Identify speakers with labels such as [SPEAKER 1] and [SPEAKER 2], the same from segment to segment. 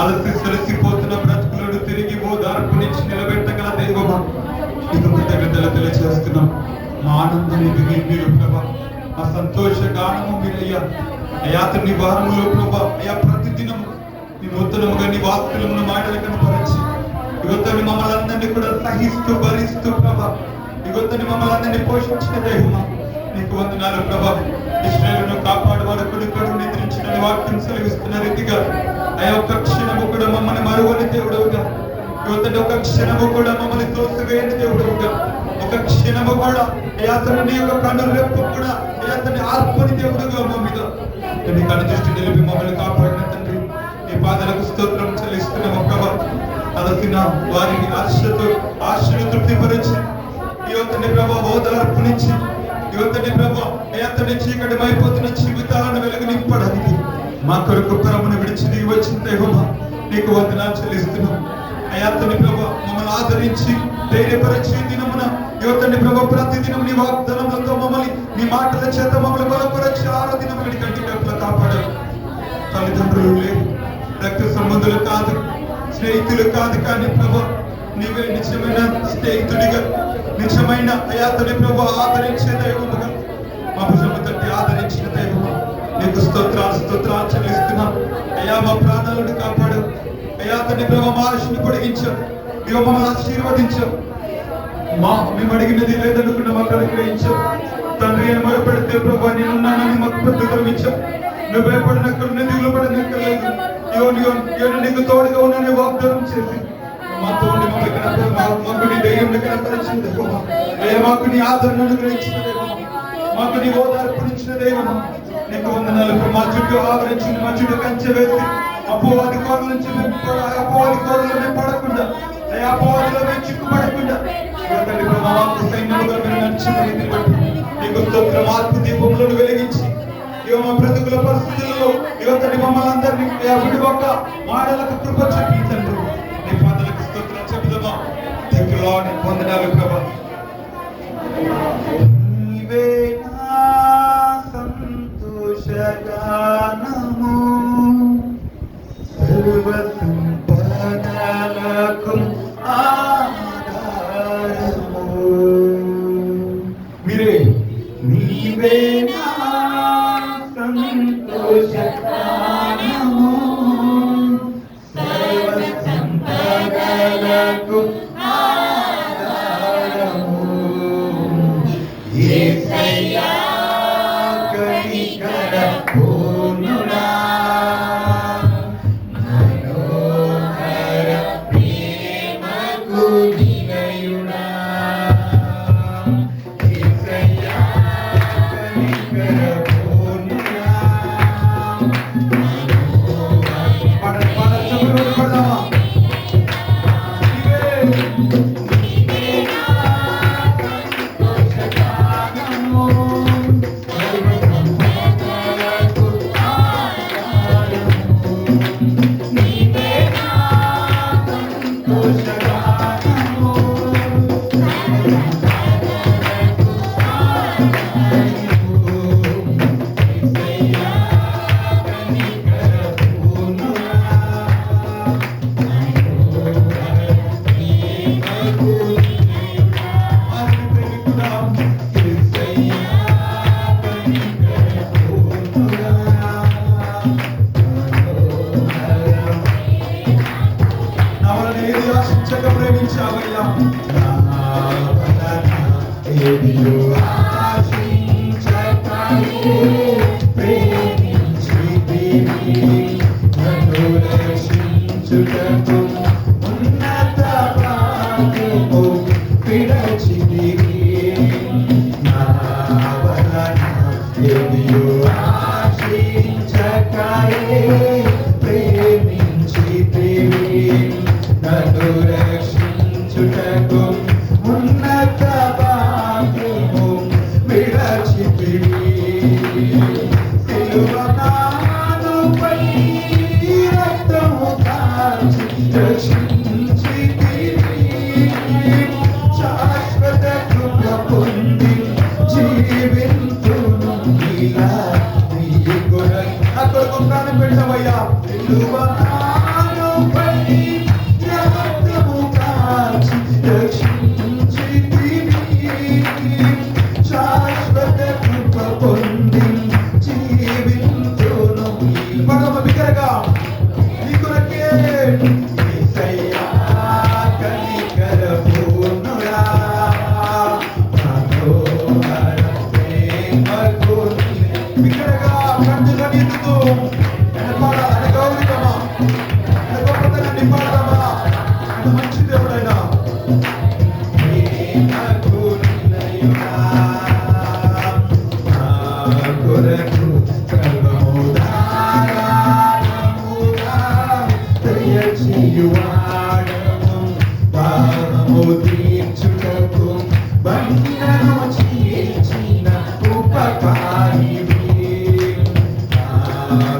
[SPEAKER 1] అలసి సలసిపోతున్న బ్రతుకులను తిరిగి ఓదార్పునిచ్చి నిలబెట్టగల దైవమా, నీకు కృతజ్ఞతలు తెలియజేస్తున్నాం. మా ఆనందం మీరు ప్రభా, మా సంతోష గానము మీరయ్యా. అయా తండ్రి వారములో ప్రభా, అయా ప్రతిదినము నీ నూతనముగా నీ వాక్కులను మాటలు కనపరచి యువతని మమ్మల్ని అందరినీ కూడా సహిస్తూ భరిస్తూ ప్రభా, యువతని మమ్మల్ని అందరినీ పోషించిన దైవమా, నీకు వందనాలు ప్రభా. ఇశ్రాయేలును కాపాడువాడు కొడుకుడు నిద్రించిన వాక్యం సెలవిస్తున్న రీతిగా అయా ఒక్క క్షణము కూడా మమ్మల్ని మరువని దేవుడుగా, యువతని ఒక క్షణము కూడా మమ్మల్ని తోసివేయని దేవుడుగా, ఒక క్షణము కూడా అతని నీ యొక్క కన్ను రెప్పు కూడా అతని ఆత్మని దేవుడుగా మా మీద నీ కన్ను దృష్టి నిలిపి మమ్మల్ని కాపాడిన తండ్రి, నీ పాదాలకు స్తోత్రం చెల్లిస్తున్నాము ప్రభా. అదసిన వారిని ఆశను తృప్తిపరిచి యువతని ప్రభా ఓదార్పునిచ్చి యువతని ప్రభా అతని చీకటి అయిపోతున్న జీవితాలను వెలుగు నింపడానికి మా కొరకు పరమును విడిచి దిగి వచ్చిన దైవమా, నీకు వందనాలు చెల్లిస్తున్నాం. అతని ప్రభా మమ్మల్ని ఆదరించి ధైర్యపరిచి దినమున యువతని ప్రభా ప్రతి దినం నీ వాగ్దానములతో మమ్మల్ని నీ మాటల చేత మమ్మల్ని బలపరిచి 6వ దినం కంటి కప్పుల కాపాడారు. తల్లిదండ్రులు లేరు, రక్త సంబంధులు కాదు, స్నేహితులు కాదు, కానీ ప్రభా నీవే నిజమైన స్నేహితుడిగా, నిజమైన అయాతని ప్రభా ఆదరించే దైవముగా మా భుజము తట్టి ఆదరించిన దైవము, నీకు స్తోత్రాలు చెల్లిస్తున్నాం. అయ్యా మా ప్రాణాలను కాపాడు, అయ్యా తండ్రి ప్రభా మా ఆశను పొడిగించావు, ఇవ మమ్మల్ని ఆశీర్వదించావు. మేము అడిగినది లేదనుకున్న మాకు అనుగ్రహించావు తండ్రి. అని మొరపెడితే ప్రభా నేనున్నానని మాకు ప్రత్యుత్తరం ఇచ్చావు. నువ్వు భయపడినక్కడ దిగులు పడినక్కర్లేదు, నీకు తోడుగా ఉన్నానని వాగ్దానం చేసి మాతో మాకు నీ ధైర్యం కనపరిచింది, మాకు నీ ఆదరణను గ్రహించిన దైవం, మాకు నీ ఓదార్పునిచ్చిన దైవం, నీకు వందనాలు. మా చుట్టూ ఆవరించింది, మా చుట్టూ కంచె వేసి అపోవాది కోరల నుంచి అపోవాది కోరలో మేము పడకుండా, అపోవాదిలో మేము చిక్కుపడకుండా సైన్యముగా మేము నడిచిన రీతిని బట్టి నీకు స్తోత్రం. ఆత్మ దీపంలో వెలిగించి మా ప్రతికూల పరిస్థితుల్లో యువతని మమ్మల్ని అందరినీ విడివొక్క మాటలకు కృప చూపించండి. నీ పాదలకు స్తోత్రం చెబుదామా. వందనాలు ప్రభా. నీవే నా సంతోషగానము, సర్వ సంపదలకు ఆధారము. మీరే నీవే నా సంతోషగానము, సర్వ సంపదలకు ఆధారము. యేసయ్యా కనికర పూర్ణుడా, మనోహర ప్రేమకు నిలయుడా. యేసయ్యా కనికర పూర్ణుడా, ప్రేమించావయ్యా అక్కడ పెట్టవయ్యా దయచేయువాడవు దాహము తీర్చుటకు బంధను చీల్చిన ఉపకారివి నా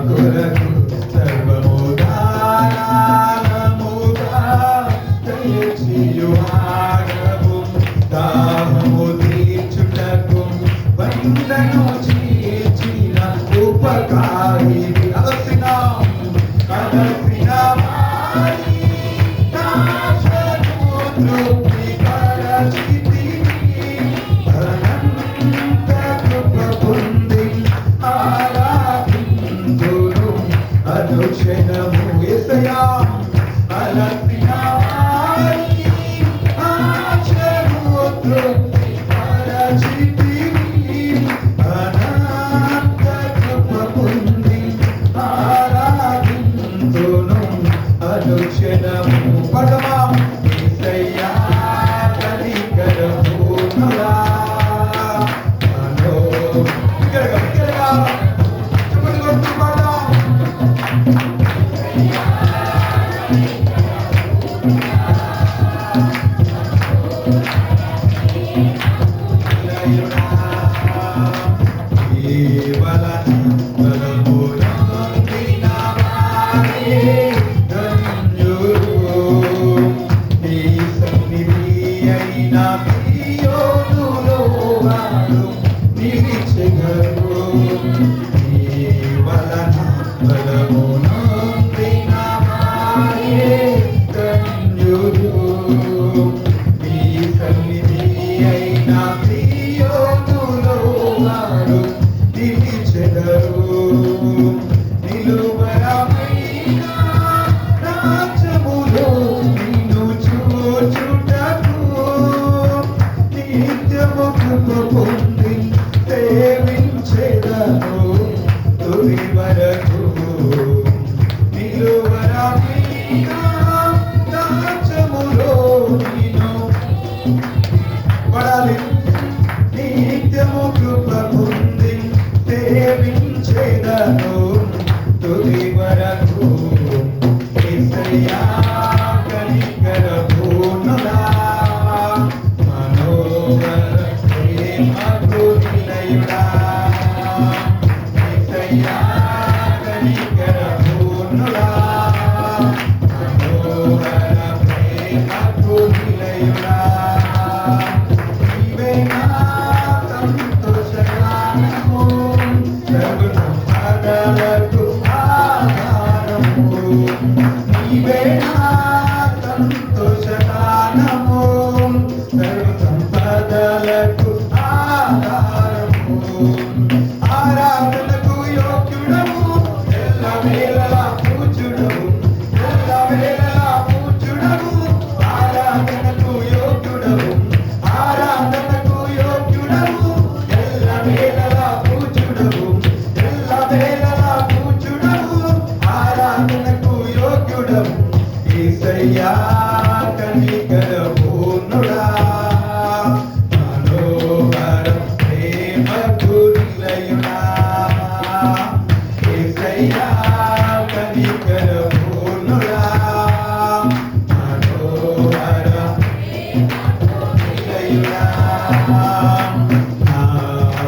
[SPEAKER 1] కొరకు సర్వము దానముగా దయచేయువాడవు దాహము తీర్చుటకు బంధను చీల్చిన ఉపకారివి అలసిన వారి నా శత్రువులు వికరచితివి అనంత కృప పొంది ఆరాధింతును అనుక్షణము యేసయ్యా అలసిన వారి నా శత్రువులు వికరచితివి అనంత కృప పొంది ఆరాధింతును అనుక్షణము పడమా యేసయ్యా కనికరమునురా మనో బిగ్గరగా చెప్పండి కొట్టు పాడదాం నిత్యము కృప పొంది సేవించెదను తుది వరకు యేసయ్యా కనికరమునురా మనోహర ప్రేమకు నిలయుడా యేసయ్యా కనికరమునురా మనోహర ప్రేమకు నిలయుడా ఆరాధనకు యోగ్యుడము ఎల్లవేళలా పూజుడము ఎల్లవేళలా పూజుడము ఆరాధనకు యోగ్యుడము ఆరాధనకు యోగ్యుడము ఎల్లవేళలా పూజుడము ఎల్లవేళలా పూజుడము ఆరాధనకు యోగ్యుడము యేసయ్యా కనికరమునురా మనోహర ప్రేమకు నిలయుడా యేసయ్యా కనికరమునురా మనోహర నిలయుడా నా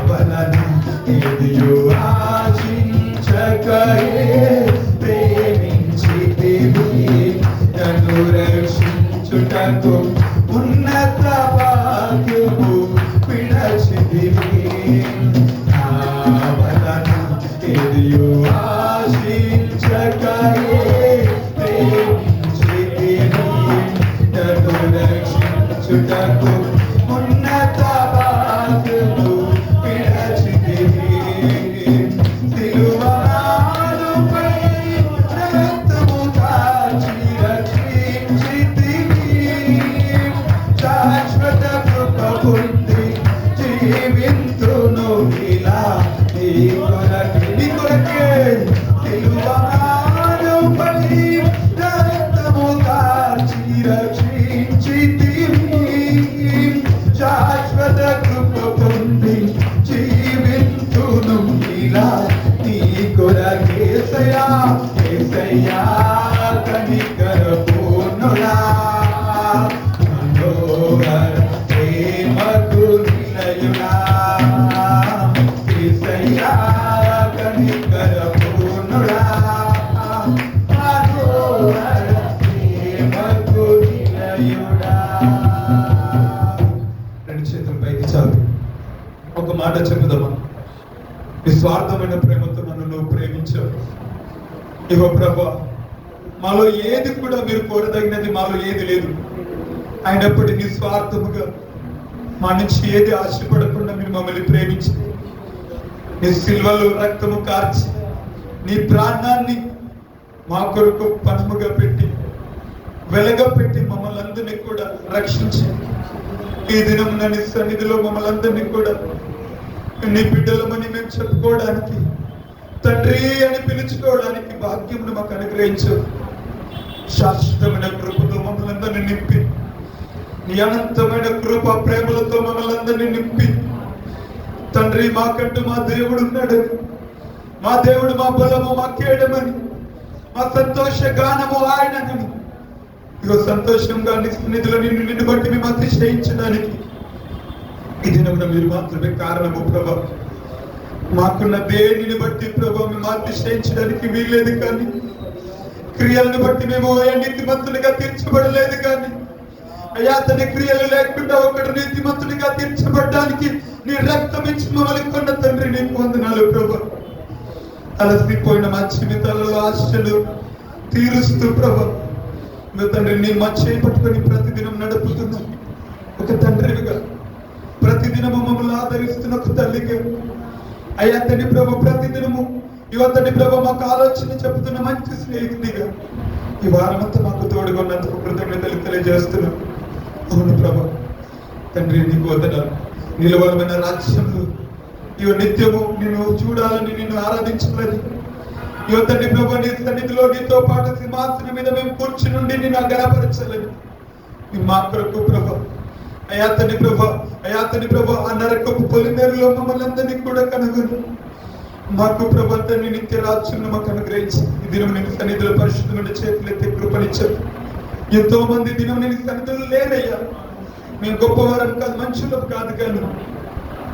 [SPEAKER 1] వలన ఎదియు ఆశించకయే ప్రేమించితివి నన్ను రక్షించుటకు ఉన్నత భాగ్యము విడచితివి నా వలన ఎదియు ఆశించకయే ప్రేమించితివి నన్ను రక్షించుటకు ఉన్నత భాగ్యము విడచితివి సిలువనాడుపై రక్తము కాచి రక్షించితివి చెప్పుదామా? నిస్వార్థమైన ప్రేమతో నన్ను నువ్వు ప్రేమించావు. ఇగో ప్రభా, మాలో ఏది కూడా మీరు కోరదగినది మాలో ఏది లేదు. అయినప్పటి నిస్వార్థముగా మా నుంచి ఏది ఆశపడకుండా మీరు మమ్మల్ని ప్రేమించి నీ సిల్వలో రక్తము కార్చి నీ ప్రాణాన్ని మా కొరకు పణముగా పెట్టి వెలగపెట్టి మమ్మల్ని అందరినీ కూడా రక్షించి ఈ దినం నీ సన్నిధిలో మమ్మల్ని అందరినీ కూడా నీ బిడ్డలమని మేము చెప్పుకోవడానికి, తండ్రి అని పిలుచుకోవడానికి భాగ్యమును మాకు అనుగ్రహించు. శాశ్వతమైన కృపతో మమ్మల్ని అందరినీ నింపి, నీ అనంతమైన కృప ప్రేమలతో మమ్మల్ని అందరినీ నింపి, తండ్రి మాకంటూ మా దేవుడు ఉన్నాడని, మా దేవుడు మా బలము మా కేడమని, మా సంతోష గానము ఆయనని, ఇగో సంతోషంగా నీ సన్నిధిలో నిన్ను బట్టి మేము అతిశయించడానికి ఈ దినమున మీరు మాత్రమే కారణము ప్రభా. మాకున్న దేనిని బట్టి ప్రభా మేము అతిశయించడానికి వీల్లేదు, కానీ క్రియలను బట్టి మేము నీతిమంతులుగా తీర్చబడలేదు. కానీ అయ్యా, తన క్రియలు లేకుండా ఒకడు నీతిమంతుడిగా తీర్చబడడానికి నీ రక్తం ఇచ్చి మమ్మల్ని కొన్న తండ్రి, నీకు వందనాలు ప్రభా. అలసిపోయిన మా జీవితాలలో ఆశలు తీరుస్తూ ప్రభా తండ్రి నీ మా చేయి పట్టుకొని ప్రతిదినం నడుపుతున్నాం. ఒక తండ్రిగా ప్రతిదినము మమ్మల్ని ఆదరిస్తున్న ఒక తల్లిగా అయ్యా తండ్రి ప్రభు, ప్రతిదినము యువతని ప్రభు మాకు ఆలోచన చెబుతున్న మంచి స్నేహితుడిగా ఈ వారమంతా మాకు తోడుగొన్నందుకు కృతజ్ఞతలు తెలియజేస్తున్నాం. అవును ప్రభా తండ్రి, నీకు వందనాలు. నిలవలమైన రాజ్యంలో ఇవ నిత్యము నిన్ను చూడాలని, నిన్ను ఆరాధించాలని, యువతని ప్రభు నీ సన్నిధిలో నీతో పాటు సింహాసనం మీద మేము కూర్చుని నిన్ను గణపరచాలని మా కొరకు ప్రభా అయ్యా తండ్రి ప్రభు ఆ నరకపు పొలిమేరులో మమ్మల్ని అందరినీ కూడా కనుగొని మాకు ప్రభుత్వాన్ని నిత్య రాజ్యంలో మాకు అనుగ్రహించి ఈ దినం నేను సన్నిధిలో పరిశుద్ధమైన చేతులెత్తి కృపనిచ్చారు. ఎంతో మంది దినం నేను సన్నిధులు లేదయ్యా. మేము గొప్పవారం కాదు, మనుషులు కాదు, కానీ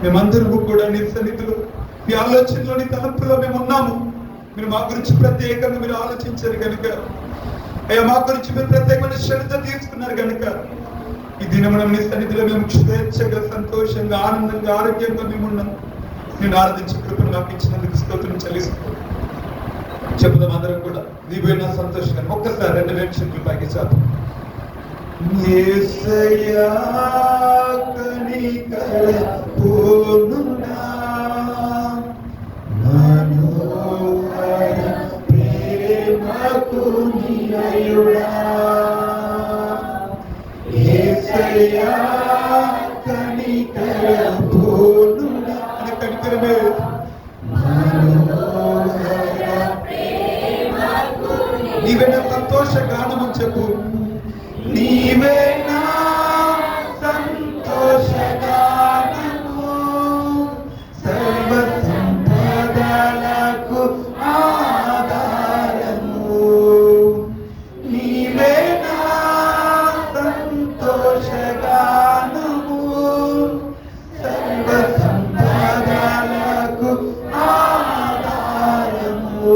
[SPEAKER 1] మేమందరము కూడా నీ సన్నిధిలో మీ ఆలోచనలో నీ తలంపులో మేము ఉన్నాము. మీరు మా గురించి ప్రత్యేకంగా మీరు ఆలోచించారు కనుక అయ్యా, మా గురించి మీరు ప్రత్యేకమైన శ్రద్ధ తీసుకున్నారు కనుక ఈ దినమున నీ సన్నిధిలో మేము స్వేచ్ఛగా, సంతోషంగా, ఆనందంగా, ఆరోగ్యంగా మేము ఉన్నాం. నేను ఆరాధించే కృపను నాకు ఇచ్చినందుకు స్తోత్రం చెల్లిస్తున్నాను. చెప్పుదాం అందరం కూడా నీవైనా సంతోషంగా ఒక్కసారి 2 నిమిషాలు పైకి చాలు. యేసయ్యా కనికర పూర్ణుడా మనోహర ప్రేమకు నిలయుడా, యేసయ్యా కనికర పూర్ణుడా అని కనికరమే నీవేనా సంతోష గానము చెప్పు. నీవేనా సంతోష గానము, సర్వ సంపదలకు ఆధారము. నీవేనా సంతోష గానము, సర్వ సంపదలకు ఆధారము.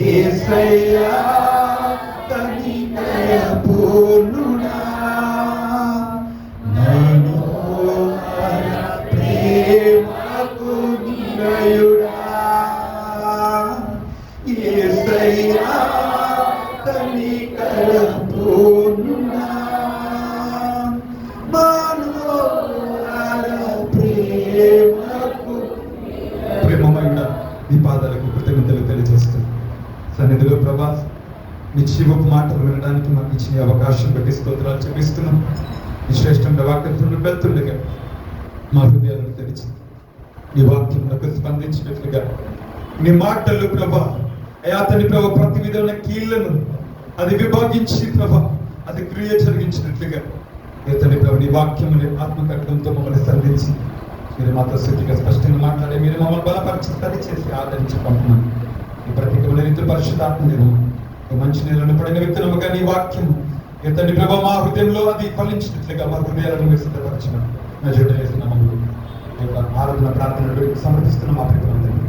[SPEAKER 1] యేసయ్యా కనికర పూర్ణుడా మనోహర ప్రేమకు నిలయుడా, యేసయ్యా కనికర పూర్ణుడా మనోహర ప్రేమకు. ప్రేమమైన నీ పాదాలకు కృతజ్ఞతలు తెలియజేస్తాను. సన్నిధిలో ప్రభా నీ జీవపు మాటలు వినడానికి మాకు ఇచ్చిన అవకాశం బట్టి స్తోత్రాలు చెల్లిస్తున్నాం. నీ శ్రేష్టమైన వాక్యంతో వెళ్తుండగా మా హృదయాలను తెరిచి నీ వాక్యములకు స్పందించినట్లుగా నీ మాటలు ప్రభా అయా తండ్రి ప్రభా ప్రతి విధమైన కీళ్లను అది విభాగించి ప్రభా అది క్రియ జరిగించినట్లుగా తండ్రి ప్రభా నీ వాక్యముని ఆత్మకట్నంతో మమ్మల్ని సంధించి మీరు మాతో శుద్ధిగా స్పష్టంగా మాట్లాడి మీరు మమ్మల్ని బలపరిచి సరి చేసి ఆదరించి పంపమని ఈ ప్రత్యేకమైన రీతి పరిశుద్ధాత్మ మంచి నీళ్ళను పడిన విత్తనముగా నీ వాక్యము తండ్రి ప్రభా మా హృదయంలో అది ఫలించినట్లుగా మా హృదయాలను మీరు సిద్ధపరచిన నా జోట వేసిన ఆరాధన ప్రార్థనలు సమర్పిస్తున్న మా ప్రియమందరినీ.